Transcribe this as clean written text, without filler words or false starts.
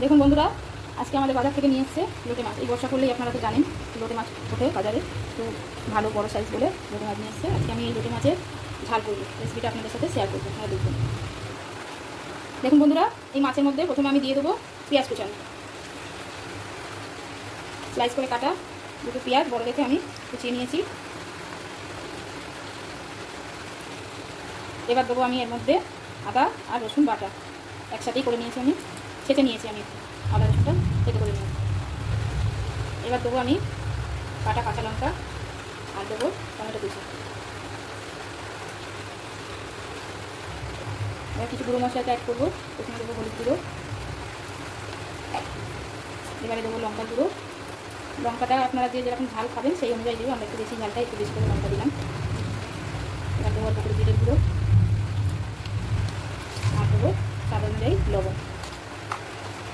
দেখুন বন্ধুরা, আজকে আমাদের বাজার থেকে নিয়ে এসছে লোটে মাছ। এই বর্ষা করলেই আপনারা তো জানেন লোটে মাছ ওঠে বাজারে, তো ভালো বড় সাইজ বলে লোটে মাছ নিয়ে এসছে। আজকে আমি এই লোটে মাছের ঝাল করবো, রেসিপিটা আপনাদের সাথে শেয়ার করবো, আপনারা দেখুন। দেখুন বন্ধুরা, এই মাছের মধ্যে প্রথমে আমি দিয়ে দেবো পেঁয়াজ কুচানো, স্লাইস করে কাটা দুটো পেঁয়াজ বড় দেখে আমি কুচিয়ে নিয়েছি। এবার দেবো আমি এর মধ্যে আদা আর রসুন বাটা একসাথেই করে নিয়েছি, আমি ছেঁচে নিয়েছি আমি আদা রসুনটা থেতে করে নিয়েছি। এবার দেবো আমি কাটা কাঁচা লঙ্কা আর দেবো টমেটো কুচি। এবার কিছু গুঁড়ো মশলাটা অ্যাড করবো। প্রথমে দেবো হলুদ গুঁড়ো, এবারে দেবো লঙ্কা গুঁড়ো। লঙ্কাটা আপনারা যে যেরকম ঝাল খাবেন সেই অনুযায়ী দেবো, আমরা একটু বেশি ঝালটা একটু বেশি করে লঙ্কা দিলাম। এবার দেবো অল্প করে জিরের গুঁড়ো আর দেবো স্বাদ অনুযায়ী লবণ।